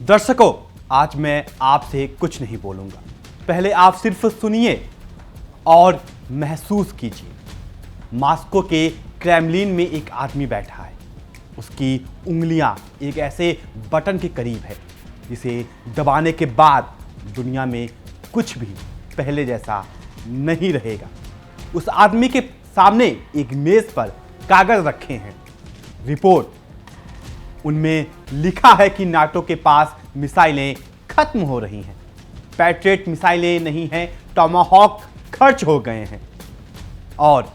दर्शकों, आज मैं आपसे कुछ नहीं बोलूंगा। पहले आप सिर्फ सुनिए और महसूस कीजिए। मॉस्को के क्रेमलिन में एक आदमी बैठा है। उसकी उंगलियां एक ऐसे बटन के करीब है जिसे दबाने के बाद दुनिया में कुछ भी पहले जैसा नहीं रहेगा। उस आदमी के सामने एक मेज पर कागज रखे हैं, रिपोर्ट। उनमें लिखा है कि नाटो के पास मिसाइलें खत्म हो रही हैं। पैट्रियट मिसाइलें नहीं हैं, टोमाहॉक खर्च हो गए हैं और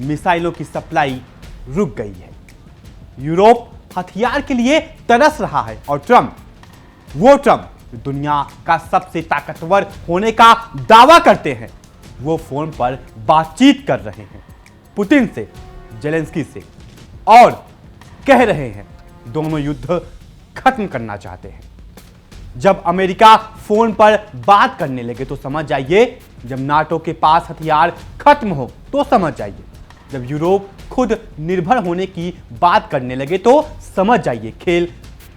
मिसाइलों की सप्लाई रुक गई है। यूरोप हथियार के लिए तरस रहा है और ट्रंप दुनिया का सबसे ताकतवर होने का दावा करते हैं। वो फोन पर बातचीत कर रहे हैं पुतिन से, जेलेंस्की से, और कह रहे हैं दोनों युद्ध खत्म करना चाहते हैं। जब अमेरिका फोन पर बात करने लगे तो समझ जाइए, जब नाटो के पास हथियार खत्म हो तो समझ जाइए, जब यूरोप खुद निर्भर होने की बात करने लगे तो समझ जाइए खेल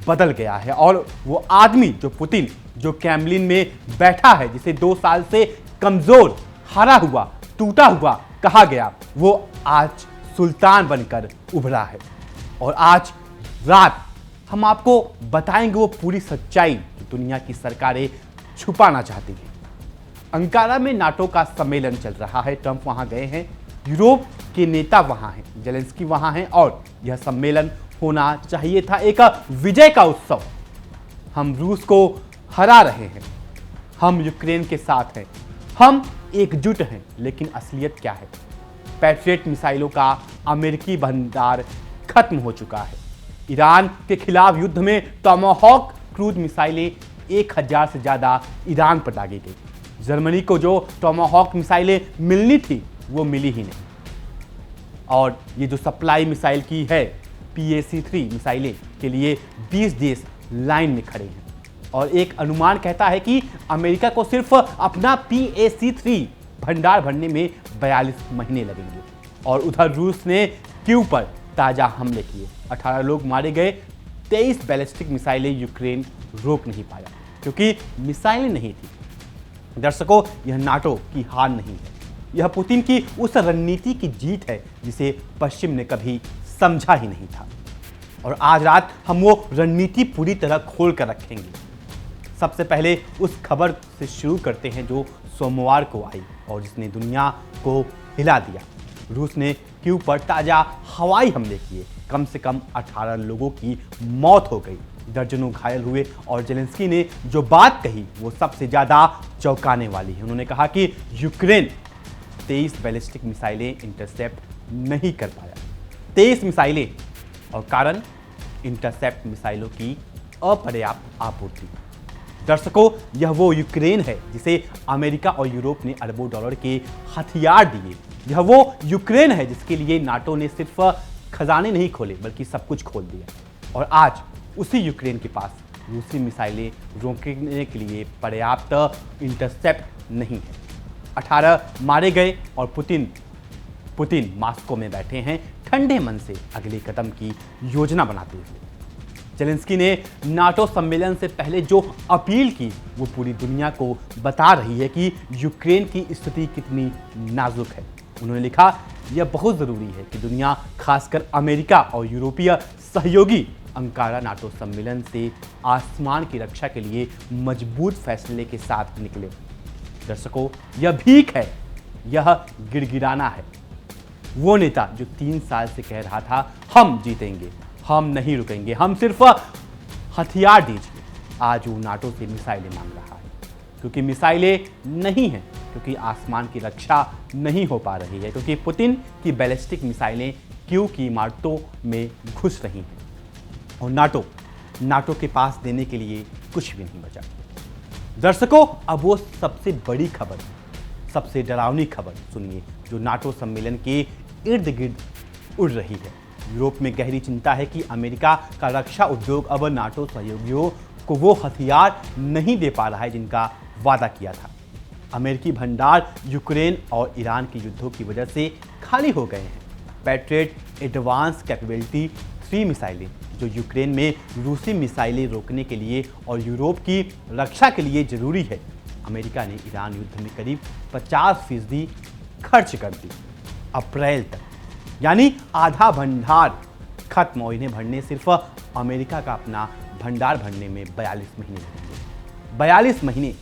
बदल गया है। और वो आदमी जो पुतिन, जो क्रेमलिन में बैठा है, जिसे 2 साल से कमजोर, हारा हुआ, टूटा हुआ कहा गया, वो आज सुल्तान बनकर उभरा है। और आज रात हम आपको बताएंगे वो पूरी सच्चाई जो दुनिया की सरकारें छुपाना चाहती हैं। अंकारा में नाटो का सम्मेलन चल रहा है। ट्रंप वहां गए हैं, यूरोप के नेता वहां हैं, जेलेंस्की वहां हैं और यह सम्मेलन होना चाहिए था एक विजय का उत्सव। हम रूस को हरा रहे हैं, हम यूक्रेन के साथ हैं, हम एकजुट हैं। लेकिन असलियत क्या है? पैट्रियट मिसाइलों का अमेरिकी भंडार खत्म हो चुका है। ईरान के खिलाफ युद्ध में टोमाहॉक क्रूज मिसाइलें 1000 से ज्यादा ईरान पर दागी गई। जर्मनी को जो टोमाहॉक मिसाइलें मिलनी थी वो मिली ही नहीं। और ये जो सप्लाई मिसाइल की है, PAC-3 मिसाइलें के लिए 20 देश लाइन में खड़े हैं। और एक अनुमान कहता है कि अमेरिका को सिर्फ अपना PAC-3 भंडार भरने में 42 महीने लगेंगे। और उधर रूस ने कीव पर ताजा हमले किए, 18 लोग मारे गए। 23 बैलिस्टिक मिसाइलें यूक्रेन रोक नहीं पाया क्योंकि मिसाइलें नहीं थी। दर्शकों, यह नाटो की हार नहीं है, यह पुतिन की उस रणनीति की जीत है जिसे पश्चिम ने कभी समझा ही नहीं था। और आज रात हम वो रणनीति पूरी तरह खोल कर रखेंगे। सबसे पहले उस खबर से शुरू करते हैं जो सोमवार को आई और जिसने दुनिया को हिला दिया। रूस ने कीव पर ताजा हवाई हमले किए, कम से कम 18 लोगों की मौत हो गई, दर्जनों घायल हुए। और जेलेंस्की ने जो बात कही वो सबसे ज्यादा चौंकाने वाली है। उन्होंने कहा कि यूक्रेन 23 बैलिस्टिक मिसाइलें इंटरसेप्ट नहीं कर पाया। 23 मिसाइलें, और कारण इंटरसेप्ट मिसाइलों की अपर्याप्त आपूर्ति। दर्शकों, यह वो यूक्रेन है जिसे अमेरिका और यूरोप ने अरबों डॉलर के हथियार दिए। यह वो यूक्रेन है जिसके लिए नाटो ने सिर्फ खजाने नहीं खोले बल्कि सब कुछ खोल दिया। और आज उसी यूक्रेन के पास रूसी मिसाइलें रोकने के लिए पर्याप्त इंटरसेप्ट नहीं है। 18 मारे गए और पुतिन मॉस्को में बैठे हैं ठंडे मन से अगले कदम की योजना बनाते हुए। जेलेंस्की ने नाटो सम्मेलन से पहले जो अपील की वो पूरी दुनिया को बता रही है कि यूक्रेन की स्थिति कितनी नाजुक है। उन्होंने लिखा, यह बहुत ज़रूरी है कि दुनिया, खासकर अमेरिका और यूरोपीय सहयोगी, अंकारा नाटो सम्मेलन से आसमान की रक्षा के लिए मजबूत फैसले के साथ निकले। दर्शकों, यह भीख है, यह गिड़गिड़ाना है। वो नेता जो 3 साल से कह रहा था हम जीतेंगे, हम नहीं रुकेंगे, हम सिर्फ हथियार दीजिए, आज वो नाटो से मिसाइलें मांग रहा है। क्योंकि मिसाइलें नहीं हैं, क्योंकि आसमान की रक्षा नहीं हो पा रही है, क्योंकि पुतिन की बैलिस्टिक मिसाइलें कीव की इमारतों में घुस रही हैं। और नाटो के पास देने के लिए कुछ भी नहीं बचा। दर्शकों, अब वो सबसे बड़ी खबर, सबसे डरावनी खबर सुनिए जो नाटो सम्मेलन के इर्द गिर्द उड़ रही है। यूरोप में गहरी चिंता है कि अमेरिका का रक्षा उद्योग अब नाटो सहयोगियों को वो हथियार नहीं दे पा रहा है जिनका वादा किया था। अमेरिकी भंडार यूक्रेन और ईरान के युद्धों की वजह से खाली हो गए हैं। पैट्रियट एडवांस कैपेबिलिटी 3 मिसाइलें जो यूक्रेन में रूसी मिसाइलें रोकने के लिए और यूरोप की रक्षा के लिए जरूरी है, अमेरिका ने ईरान युद्ध में करीब 50% खर्च कर दी अप्रैल तक, यानी आधा भंडार खत्म। और इन्हें भरने सिर्फ अमेरिका का अपना भंडार भरने में 42 महीने लगेंगे। 42 महीने,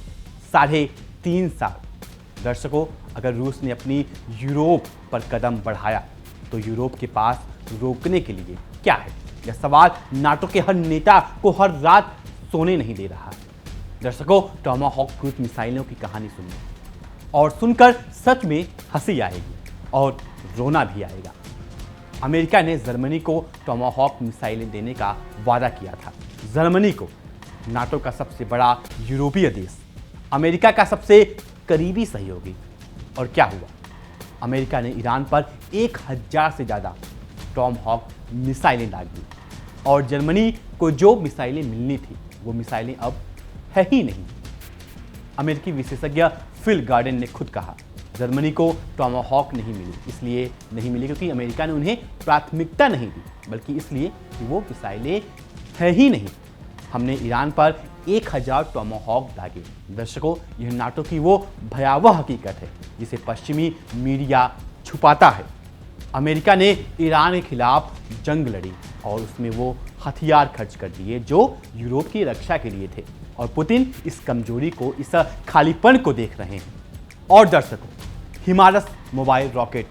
3.5 साल। दर्शकों, अगर रूस ने अपनी यूरोप पर कदम बढ़ाया तो यूरोप के पास रोकने के लिए क्या है? यह सवाल नाटो के हर नेता को हर रात सोने नहीं दे रहा है। दर्शकों, टोमाहॉक क्रूज मिसाइलों की कहानी सुनिए और सुनकर सच में हंसी आएगी और रोना भी आएगा। अमेरिका ने जर्मनी को टोमाहॉक मिसाइलें देने का वादा किया था। जर्मनी को, नाटो का सबसे बड़ा यूरोपीय देश, अमेरिका का सबसे करीबी सहयोगी। और क्या हुआ? अमेरिका ने ईरान पर 1000 से ज़्यादा टोमाहॉक मिसाइलें दाग दी और जर्मनी को जो मिसाइलें मिलनी थी वो मिसाइलें अब है ही नहीं। अमेरिकी विशेषज्ञ फिल गार्डन ने खुद कहा, जर्मनी को टोमाहॉक नहीं मिली, इसलिए नहीं मिली क्योंकि अमेरिका ने उन्हें प्राथमिकता नहीं दी, बल्कि इसलिए कि वो मिसाइलें है ही नहीं। हमने ईरान पर 1000 टोमाहॉक दागे। दर्शकों, यह नाटो की वो भयावह हकीकत है जिसे पश्चिमी मीडिया छुपाता है। अमेरिका ने ईरान के खिलाफ जंग लड़ी और उसमें वो हथियार खर्च कर दिए जो यूरोप की रक्षा के लिए थे, और पुतिन इस कमजोरी को, इस खालीपन को देख रहे हैं। और दर्शकों, हिमारस मोबाइल रॉकेट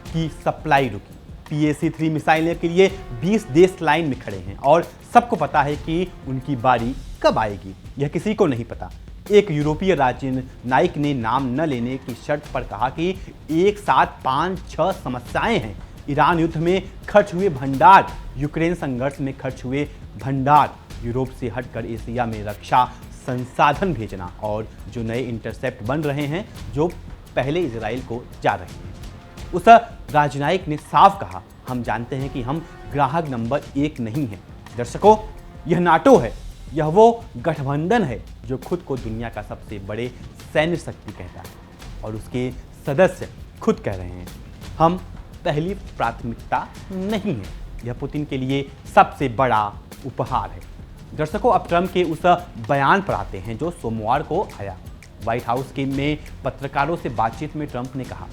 की सप्लाई रुकी। PAC-3 मिसाइल के लिए 20 देश लाइन में खड़े हैं और सबको पता है कि उनकी बारी कब आएगी, यह किसी को नहीं पता। एक यूरोपीय राजनयिक ने नाम न लेने की शर्त पर कहा कि एक साथ 5-6 समस्याएं हैं। ईरान युद्ध में खर्च हुए भंडार, यूक्रेन संघर्ष में खर्च हुए भंडार, यूरोप से हटकर एशिया में रक्षा संसाधन भेजना और जो नए इंटरसेप्ट बन रहे हैं जो पहले इजराइल को जा रहे हैं। उस राजनयिक ने साफ कहा, हम जानते हैं कि हम ग्राहक नंबर 1 नहीं हैं। दर्शकों, यह नाटो है, यह वो गठबंधन है जो खुद को दुनिया का सबसे बड़े सैन्य शक्ति कहता है और उसके सदस्य खुद कह रहे हैं, हम पहली प्राथमिकता नहीं है। यह पुतिन के लिए सबसे बड़ा उपहार है। दर्शकों, अब ट्रंप के उस बयान पर आते हैं जो सोमवार को आया। व्हाइट हाउस के में पत्रकारों से बातचीत में ट्रंप ने कहा,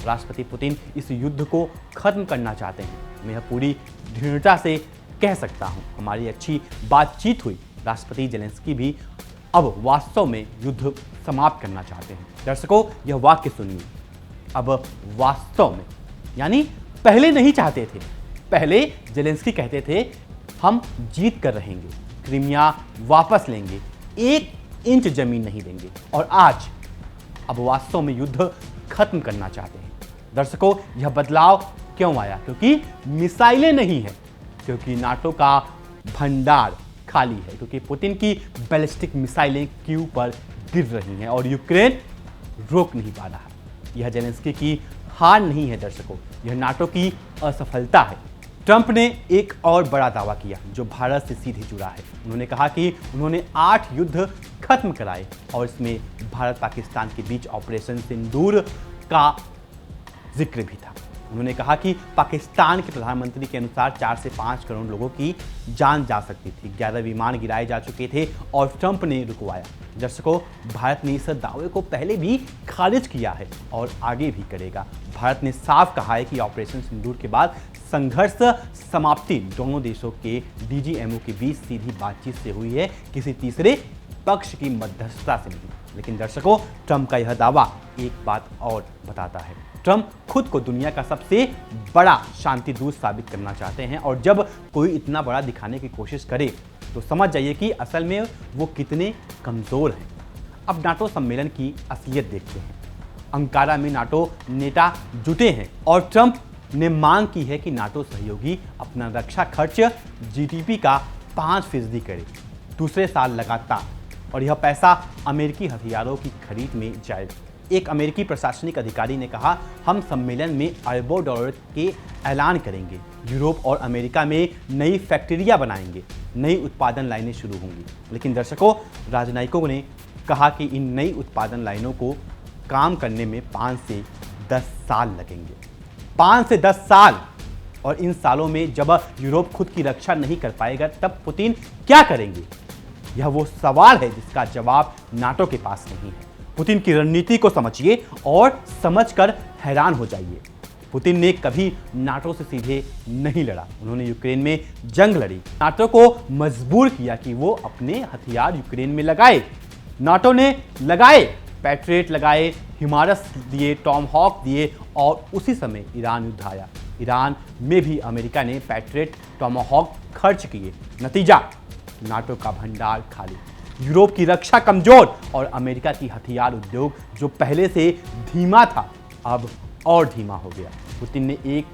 राष्ट्रपति पुतिन इस युद्ध को खत्म करना चाहते हैं। मैं पूरी दृढ़ता से कह सकता हूं, हमारी अच्छी बातचीत हुई। राष्ट्रपति जेलेंस्की भी अब वास्तव में युद्ध समाप्त करना चाहते हैं। दर्शकों, यह वाक्य सुनिए, अब वास्तव में, यानी पहले नहीं चाहते थे। पहले जेलेंस्की कहते थे हम जीत कर रहेंगे, क्रीमिया वापस लेंगे, 1 इंच जमीन नहीं देंगे, और आज अब वास्तव में युद्ध खत्म करना चाहते हैं। दर्शकों, यह बदलाव क्यों आया? क्योंकि मिसाइलें नहीं है, क्योंकि नाटो का भंडार खाली है, क्योंकि पुतिन की बैलिस्टिक मिसाइलें कीव पर गिर रही हैं और यूक्रेन रोक नहीं पा रहा। यह जेलेंस्की की हार नहीं है दर्शकों, यह नाटो की असफलता है। ट्रंप ने एक और बड़ा दावा किया जो भारत से सीधे जुड़ा है। उन्होंने कहा कि उन्होंने 8 युद्ध खत्म कराए और इसमें भारत पाकिस्तान के बीच ऑपरेशन सिंदूर का जिक्र भी था। उन्होंने कहा कि पाकिस्तान के प्रधानमंत्री के अनुसार 4 से 5 करोड़ लोगों की जान जा सकती थी, 11 विमान गिराए जा चुके थे और ट्रंप ने रुकवाया। दर्शकों, भारत ने इस दावे को पहले भी खारिज किया है और आगे भी करेगा। भारत ने साफ कहा है कि ऑपरेशन सिंदूर के बाद संघर्ष समाप्ति दोनों देशों के DGMO के बीच सीधी बातचीत से हुई है, किसी तीसरे पक्ष की मध्यस्थता से नहीं। लेकिन दर्शकों, ट्रंप का यह दावा एक बात और बताता है। ट्रंप खुद को दुनिया का सबसे बड़ा शांति दूत साबित करना चाहते हैं और जब कोई इतना बड़ा दिखाने की कोशिश करे तो समझ जाइए कि असल में वो कितने कमज़ोर हैं। अब नाटो सम्मेलन की असलियत देखते हैं। अंकारा में नाटो नेता जुटे हैं और ट्रंप ने मांग की है कि नाटो सहयोगी अपना रक्षा खर्च GDP का 5% करे दूसरे साल लगातार, और यह पैसा अमेरिकी हथियारों की खरीद में जाए। एक अमेरिकी प्रशासनिक अधिकारी ने कहा, हम सम्मेलन में अरबों डॉलर के ऐलान करेंगे, यूरोप और अमेरिका में नई फैक्ट्रियां बनाएंगे, नई उत्पादन लाइनें शुरू होंगी। लेकिन दर्शकों, राजनयिकों ने कहा कि इन नई उत्पादन लाइनों को काम करने में 5 से 10 साल लगेंगे। 5 से 10 साल। और इन सालों में जब यूरोप खुद की रक्षा नहीं कर पाएगा तब पुतिन क्या करेंगे? यह वो सवाल है जिसका जवाब नाटो के पास नहीं है। पुतिन की रणनीति को समझिए और समझकर हैरान हो जाइए। पुतिन ने कभी नाटो से सीधे नहीं लड़ा। उन्होंने यूक्रेन में जंग लड़ी, नाटो को मजबूर किया कि वो अपने हथियार यूक्रेन में लगाए। नाटो ने लगाए, पैट्रियट लगाए, हिमारस दिए, टॉमहॉक दिए और उसी समय ईरान युद्ध आया। ईरान में भी अमेरिका ने पैट्रियट, टॉमहॉक खर्च किए। नतीजा, नाटो का भंडार खाली, यूरोप की रक्षा कमजोर और अमेरिका की हथियार उद्योग जो पहले से धीमा था अब और धीमा हो गया। पुतिन ने एक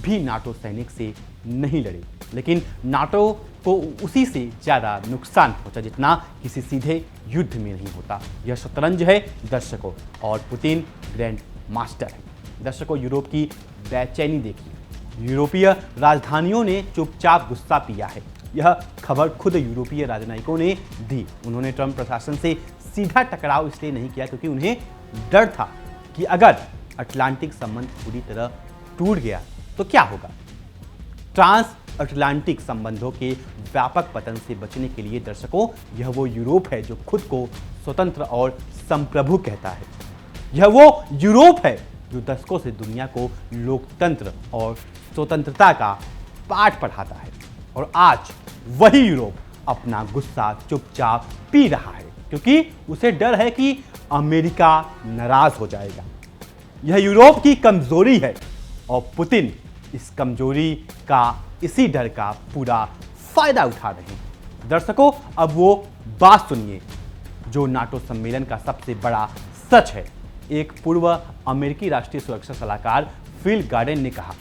भी नाटो सैनिक से नहीं लड़े, लेकिन नाटो को उसी से ज़्यादा नुकसान पहुंचा जितना किसी सीधे युद्ध में नहीं होता। यह शतरंज है दर्शकों, और पुतिन ग्रैंड मास्टर है। दर्शकों, यूरोप की बेचैनी देखिए। यूरोपीय राजधानियों ने चुपचाप गुस्सा पिया है। यह खबर खुद यूरोपीय राजनयिकों ने दी। उन्होंने ट्रंप प्रशासन से सीधा टकराव इसलिए नहीं किया क्योंकि उन्हें डर था कि अगर अटलांटिक संबंध पूरी तरह टूट गया तो क्या होगा। ट्रांस अटलांटिक संबंधों के व्यापक पतन से बचने के लिए दर्शकों, यह वो यूरोप है जो खुद को स्वतंत्र और संप्रभु कहता है। यह वो यूरोप है जो दशकों से दुनिया को लोकतंत्र और स्वतंत्रता का पाठ पढ़ाता है। और आज वही यूरोप अपना गुस्सा चुपचाप पी रहा है क्योंकि उसे डर है कि अमेरिका नाराज हो जाएगा। यह यूरोप की कमजोरी है और पुतिन इस कमजोरी का, इसी डर का पूरा फायदा उठा रहे हैं। दर्शकों, अब वो बात सुनिए जो नाटो सम्मेलन का सबसे बड़ा सच है। एक पूर्व अमेरिकी राष्ट्रीय सुरक्षा सलाहकार फिल गार्डेन ने कहा,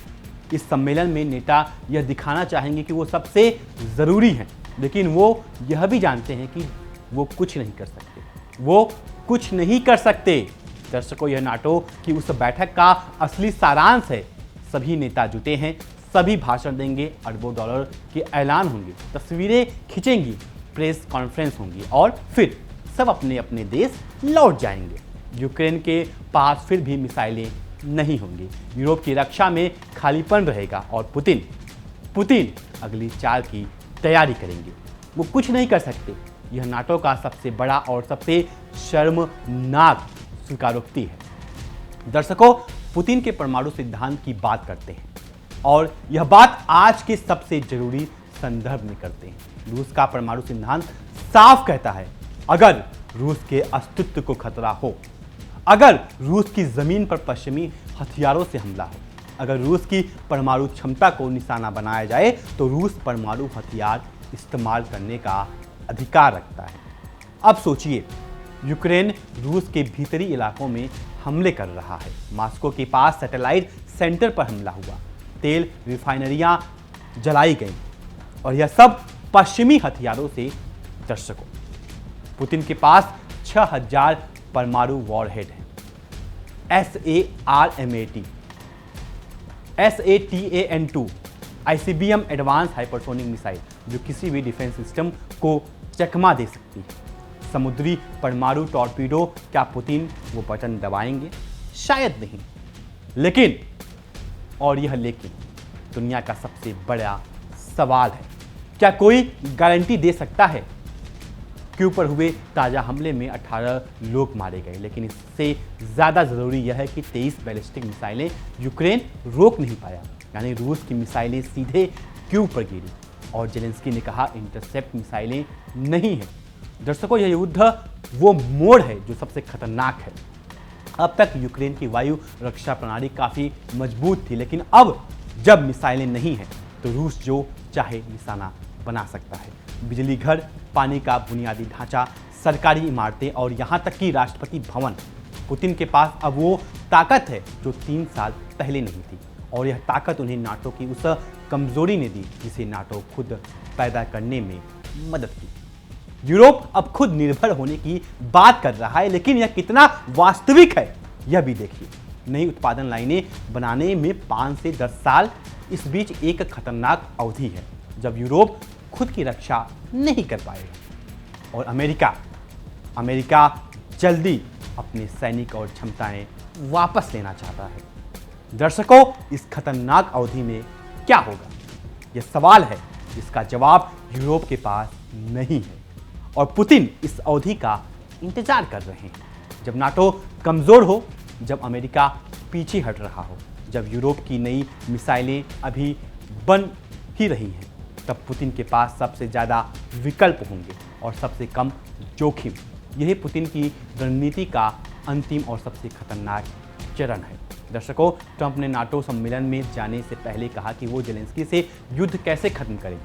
इस सम्मेलन में नेता यह दिखाना चाहेंगे कि वो सबसे जरूरी हैं, लेकिन वो यह भी जानते हैं कि वो कुछ नहीं कर सकते। वो कुछ नहीं कर सकते। दर्शकों, यह नाटो की उस बैठक का असली सारांश है। सभी नेता जुटे हैं, सभी भाषण देंगे, अरबों डॉलर के ऐलान होंगे, तस्वीरें खींचेंगी, प्रेस कॉन्फ्रेंस होंगी और फिर सब अपने अपने देश लौट जाएंगे। यूक्रेन के पास फिर भी मिसाइलें नहीं होंगी। यूरोप की रक्षा में खालीपन रहेगा और पुतिन अगली चाल की तैयारी करेंगे। वो कुछ नहीं कर सकते। यह नाटो का सबसे बड़ा और सबसे शर्मनाक स्वीकारोक्ति है। दर्शकों, पुतिन के परमाणु सिद्धांत की बात करते हैं और यह बात आज के सबसे जरूरी संदर्भ में करते हैं। रूस का परमाणु सिद्धांत साफ कहता है, अगर रूस के अस्तित्व को खतरा हो, अगर रूस की जमीन पर पश्चिमी हथियारों से हमला हो, अगर रूस की परमाणु क्षमता को निशाना बनाया जाए तो रूस परमाणु हथियार इस्तेमाल करने का अधिकार रखता है। अब सोचिए, यूक्रेन रूस के भीतरी इलाकों में हमले कर रहा है। मॉस्को के पास सैटेलाइट सेंटर पर हमला हुआ, तेल रिफाइनरियां जलाई गईं और यह सब पश्चिमी हथियारों से। दर्शकों, पुतिन के पास 6000 परमाणु वॉरहेड हैं। SATAN2 ICBM advance hypersonic missile जो किसी भी डिफेंस सिस्टम को चकमा दे सकती है। समुद्री परमाणु टॉर्पीडो, क्या पुतिन वो बटन दबाएंगे? शायद नहीं। लेकिन, और यह लेकिन दुनिया का सबसे बड़ा सवाल है, क्या कोई गारंटी दे सकता है के ऊपर हुए ताज़ा हमले में 18 लोग मारे गए, लेकिन इससे ज़्यादा ज़रूरी यह है कि 23 बैलिस्टिक मिसाइलें यूक्रेन रोक नहीं पाया। यानी रूस की मिसाइलें सीधे क्यू पर गिरी और जेलेंस्की ने कहा इंटरसेप्ट मिसाइलें नहीं हैं। दर्शकों, यह युद्ध वो मोड़ है जो सबसे खतरनाक है। अब तक यूक्रेन की वायु रक्षा प्रणाली काफ़ी मजबूत थी, लेकिन अब जब मिसाइलें नहीं हैं तो रूस जो चाहे निशाना बना सकता है। बिजली घर, पानी का बुनियादी ढांचा, सरकारी इमारतें और यहाँ तक कि राष्ट्रपति भवन। पुतिन के पास अब वो ताकत है जो 3 साल पहले नहीं थी और यह ताकत उन्हें नाटो की उस कमजोरी ने दी जिसे नाटो खुद पैदा करने में मदद की। यूरोप अब खुद निर्भर होने की बात कर रहा है, लेकिन यह कितना वास्तविक है यह भी देखिए। नई उत्पादन लाइनें बनाने में 5 से 10 साल, इस बीच एक खतरनाक अवधि है जब यूरोप खुद की रक्षा नहीं कर पाएगा और अमेरिका जल्दी अपने सैनिक और क्षमताएं वापस लेना चाहता है। दर्शकों, इस खतरनाक अवधि में क्या होगा? यह सवाल है जिसका जवाब यूरोप के पास नहीं है और पुतिन इस अवधि का इंतजार कर रहे हैं, जब नाटो कमजोर हो, जब अमेरिका पीछे हट रहा हो, जब यूरोप की नई मिसाइलें अभी बन ही रही हैं, तब पुतिन के पास सबसे ज़्यादा विकल्प होंगे और सबसे कम जोखिम। यही पुतिन की रणनीति का अंतिम और सबसे खतरनाक चरण है। दर्शकों, ट्रंप ने नाटो सम्मेलन में जाने से पहले कहा कि वो जेलेंस्की से युद्ध कैसे खत्म करेंगे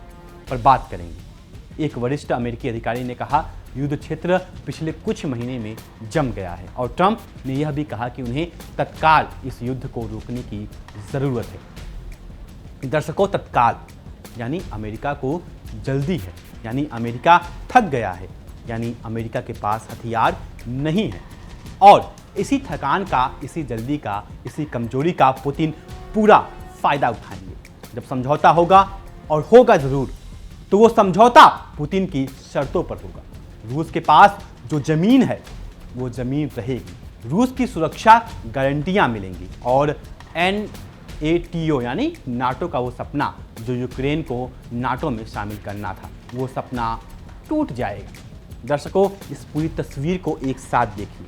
पर बात करेंगे। एक वरिष्ठ अमेरिकी अधिकारी ने कहा, युद्ध क्षेत्र पिछले कुछ महीने में जम गया है और ट्रंप ने यह भी कहा कि उन्हें तत्काल इस युद्ध को रोकने की ज़रूरत है। दर्शकों, तत्काल यानी अमेरिका को जल्दी है, यानी अमेरिका थक गया है, यानी अमेरिका के पास हथियार नहीं है और इसी थकान का, इसी जल्दी का, इसी कमजोरी का पुतिन पूरा फायदा उठाएंगे। जब समझौता होगा और होगा जरूर, तो वो समझौता पुतिन की शर्तों पर होगा। रूस के पास जो जमीन है वो जमीन रहेगी, रूस की सुरक्षा गारंटियां मिलेंगी और NATO यानी नाटो का वो सपना जो यूक्रेन को नाटो में शामिल करना था, वो सपना टूट जाएगा। दर्शकों, इस पूरी तस्वीर को एक साथ देखिए।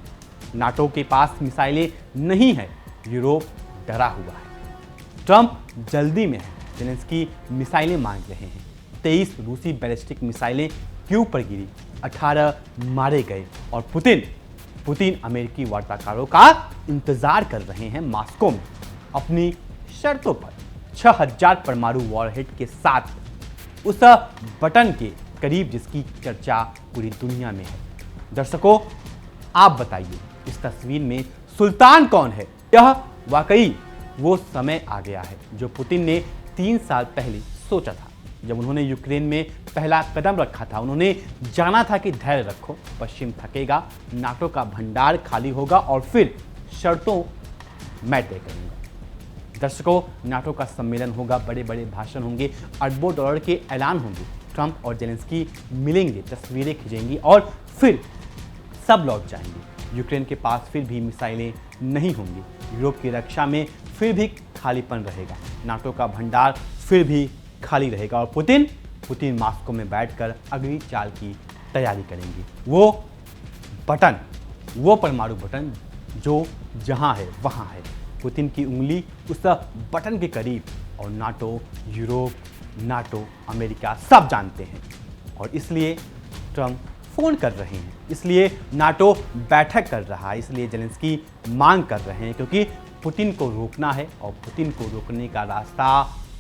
नाटो के पास मिसाइलें नहीं है, यूरोप डरा हुआ है, ट्रंप जल्दी में है, जेलेंस्की मिसाइलें मांग रहे हैं, 23 रूसी बैलिस्टिक मिसाइलें क्यों पर गिरी, 18 मारे गए और पुतिन अमेरिकी वार्ताकारों का इंतजार कर रहे हैं मॉस्को में अपनी शर्तों पर, 6000 परमाणु वॉरहेड के साथ, उस बटन के करीब जिसकी चर्चा पूरी दुनिया में है। दर्शकों, आप बताइए, इस तस्वीर में सुल्तान कौन है? यह वाकई वो समय आ गया है जो पुतिन ने 3 साल पहले सोचा था, जब उन्होंने यूक्रेन में पहला कदम रखा था। उन्होंने जाना था कि धैर्य रखो, पश्चिम थकेगा, नाटो का भंडार खाली होगा और फिर शर्तों मैं तय करूंगा। दर्शकों, नाटो का सम्मेलन होगा, बड़े बड़े भाषण होंगे, अरबों डॉलर के ऐलान होंगे, ट्रंप और जेलेंस्की मिलेंगे, तस्वीरें खींचेंगी और फिर सब लौट जाएंगे। यूक्रेन के पास फिर भी मिसाइलें नहीं होंगी, यूरोप की रक्षा में फिर भी खालीपन रहेगा, नाटो का भंडार फिर भी खाली रहेगा और पुतिन मॉस्को में बैठकर अगली चाल की तैयारी करेंगे। वो बटन, वो परमाणु बटन जो जहां है वहां है, पुतिन की उंगली उस बटन के करीब और नाटो, यूरोप, नाटो, अमेरिका सब जानते हैं और इसलिए ट्रंप फोन कर रहे हैं, इसलिए नाटो बैठक कर रहा है, इसलिए जेलेंस्की मांग कर रहे हैं, क्योंकि पुतिन को रोकना है और पुतिन को रोकने का रास्ता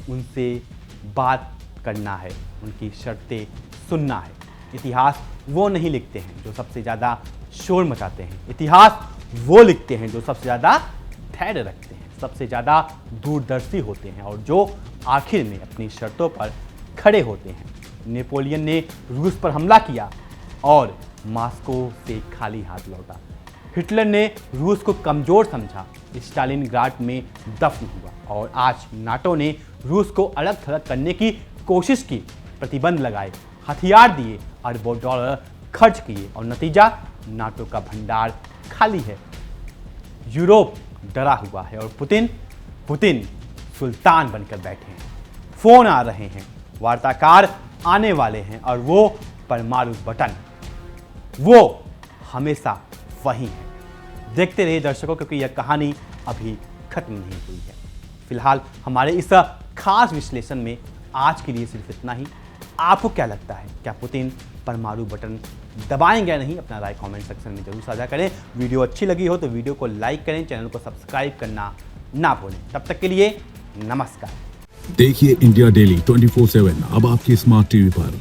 उनसे बात करना है, उनकी शर्तें सुनना है। इतिहास वो नहीं लिखते हैं जो सबसे ज़्यादा शोर मचाते हैं, इतिहास वो लिखते हैं जो सबसे ज़्यादा धैर्य रखते हैं, सबसे ज़्यादा दूरदर्शी होते हैं और जो आखिर में अपनी शर्तों पर खड़े होते हैं। नेपोलियन ने रूस पर हमला किया और मॉस्को से खाली हाथ लौटा। हिटलर ने रूस को कमज़ोर समझा, स्टालिनग्राड में दफन हुआ और आज नाटो ने रूस को अलग थलग करने की कोशिश की, प्रतिबंध लगाए, हथियार दिए, अरबों डॉलर खर्च किए और नतीजा, नाटो का भंडार खाली है, यूरोप डरा हुआ है और पुतिन सुल्तान बनकर बैठे हैं। फोन आ रहे हैं, वार्ताकार आने वाले हैं और वो परमाणु बटन, वो हमेशा वही है। देखते रहिए दर्शकों, क्योंकि यह कहानी अभी खत्म नहीं हुई है। फिलहाल हमारे इस खास विश्लेषण में आज के लिए सिर्फ इतना ही। आपको क्या लगता है, क्या पुतिन परमाणु बटन दबाएंगे या नहीं? अपना राय कमेंट सेक्शन में जरूर साझा करें। वीडियो अच्छी लगी हो तो वीडियो को लाइक करें, चैनल को सब्सक्राइब करना ना भूलें। तब तक के लिए नमस्कार। देखिए इंडिया डेली 24/7 अब आपके स्मार्ट टीवी पर।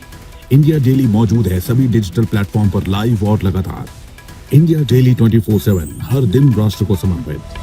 इंडिया डेली मौजूद है सभी डिजिटल प्लेटफॉर्म पर लाइव और लगातार। इंडिया डेली 24/7 हर दिन राष्ट्र को समर्पित।